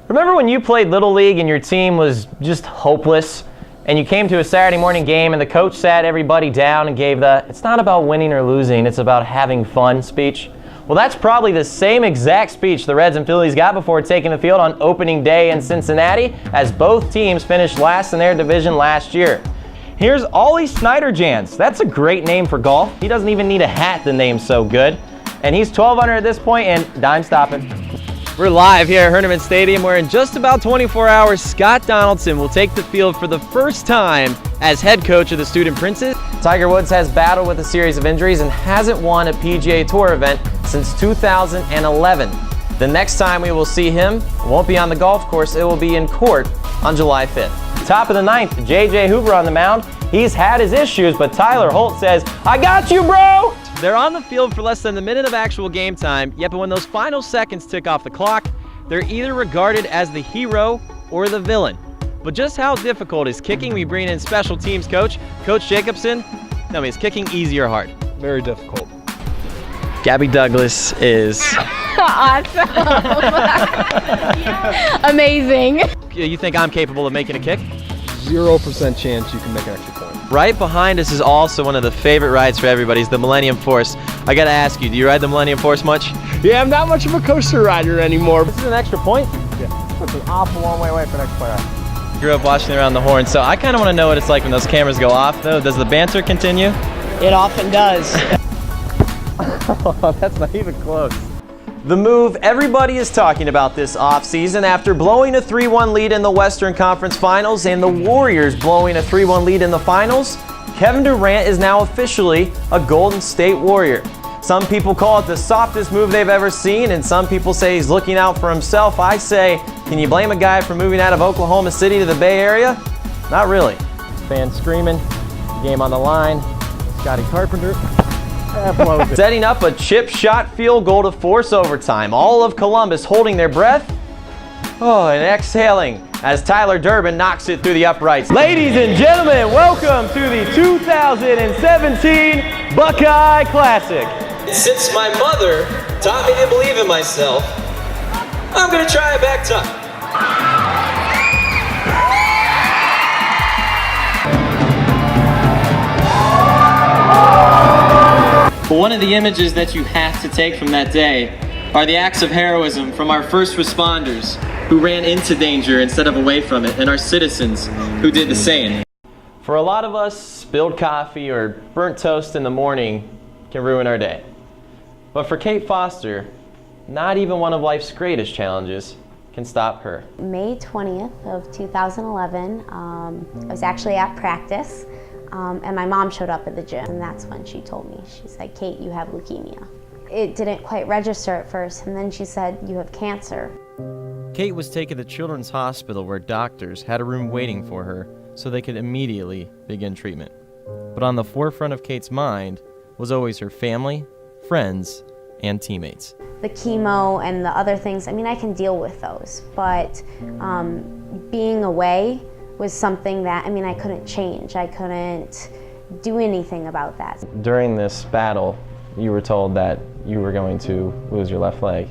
Remember when you played Little League and your team was just hopeless, and you came to a Saturday morning game and the coach sat everybody down and gave the "it's not about winning or losing, it's about having fun" speech? Well, that's probably the same exact speech the Reds and Phillies got before taking the field on opening day in Cincinnati, as both teams finished last in their division last year. Here's Ollie Snyder-Jans. That's a great name for golf. He doesn't even need a hat, the name's so good. And he's 12 under at this point and dime stopping. We're live here at Herniman Stadium, where in just about 24 hours, Scott Donaldson will take the field for the first time as head coach of the Student Princes. Tiger Woods has battled with a series of injuries and hasn't won a PGA Tour event since 2011. The next time we will see him won't be on the golf course, it will be in court on July 5th. Top of the ninth, J.J. Hoover on the mound. He's had his issues, but Tyler Holt says, "I got you, bro!" They're on the field for less than a minute of actual game time, yet but when those final seconds tick off the clock, they're either regarded as the hero or the villain. But just how difficult is kicking? We bring in special teams coach, Coach Jacobson. Tell me, is kicking easy or hard? Very difficult. Gabby Douglas is... Awesome. Amazing. You think I'm capable of making a kick? 0% chance you can make an extra point. Right behind us is also one of the favorite rides for everybody, is the Millennium Force. I gotta ask you, do you ride the Millennium Force much? Yeah, I'm not much of a coaster rider anymore. This is an extra point? Yeah. That's an awful long way away for an extra point. Grew up watching around the horn, so I kind of want to know what it's like when those cameras go off, though. Does the banter continue? It often does. Oh, that's not even close. The move everybody is talking about this offseason after blowing a 3-1 lead in the Western Conference Finals and the Warriors blowing a 3-1 lead in the finals, Kevin Durant is now officially a Golden State Warrior. Some people call it the softest move they've ever seen, and some people say he's looking out for himself. I say, can you blame a guy for moving out of Oklahoma City to the Bay Area? Not really. Fans screaming, game on the line, Scotty Carpenter. Setting up a chip shot field goal to force overtime. All of Columbus holding their breath. Oh, and exhaling as Tyler Durbin knocks it through the uprights. Ladies and gentlemen, welcome to the 2017 Buckeye Classic. Since my mother taught me to believe in myself, I'm gonna try a back tuck. But one of the images that you have to take from that day are the acts of heroism from our first responders who ran into danger instead of away from it, and our citizens who did the same. For a lot of us, spilled coffee or burnt toast in the morning can ruin our day. But for Kate Foster, not even one of life's greatest challenges can stop her. May 20th of 2011, I was actually at practice. And my mom showed up at the gym, and that's when she told me. She said, "Kate, you have leukemia." It didn't quite register at first, and then she said, "You have cancer." Kate was taken to Children's Hospital, where doctors had a room waiting for her so they could immediately begin treatment. But on the forefront of Kate's mind was always her family, friends, and teammates. The chemo and the other things, I mean, I can deal with those, but being away was something that, I mean, I couldn't change. I couldn't do anything about that. During this battle, you were told that you were going to lose your left leg.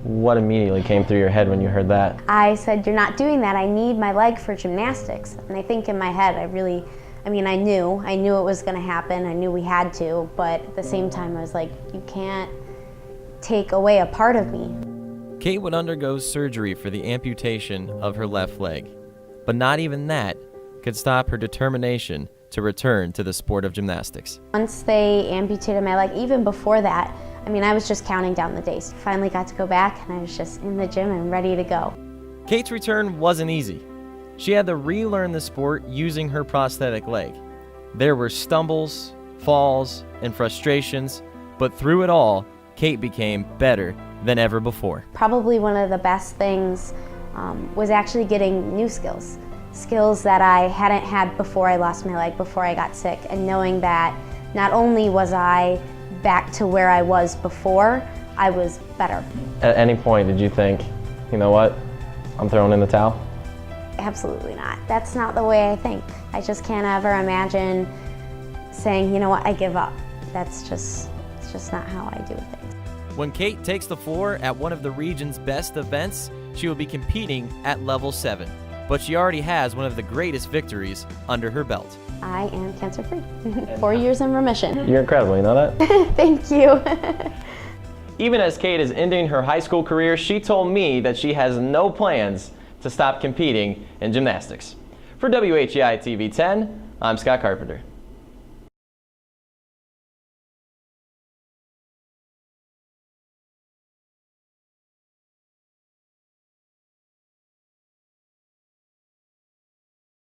What immediately came through your head when you heard that? I said, "You're not doing that. I need my leg for gymnastics." And I think in my head, I knew it was gonna happen. I knew we had to, but at the same time, I was like, you can't take away a part of me. Kate would undergo surgery for the amputation of her left leg. But not even that could stop her determination to return to the sport of gymnastics. Once they amputated my leg, even before that, I mean, I was just counting down the days. Finally got to go back, and I was just in the gym and ready to go. Kate's return wasn't easy. She had to relearn the sport using her prosthetic leg. There were stumbles, falls, and frustrations, but through it all, Kate became better than ever before. Probably one of the best things was actually getting new skills that I hadn't had before I lost my leg, before I got sick, and knowing that not only was I back to where I was before, I was better. At any point did you think, you know what, I'm throwing in the towel? Absolutely not. That's not the way I think. I just can't ever imagine saying, you know what, I give up. It's just not how I do things. When Kate takes the floor at one of the region's best events, she will be competing at level 7. But she already has one of the greatest victories under her belt. I am cancer-free. 4 years in remission. You're incredible, you know that? Thank you. Even as Kate is ending her high school career, she told me that she has no plans to stop competing in gymnastics. For WHEI TV 10, I'm Scott Carpenter.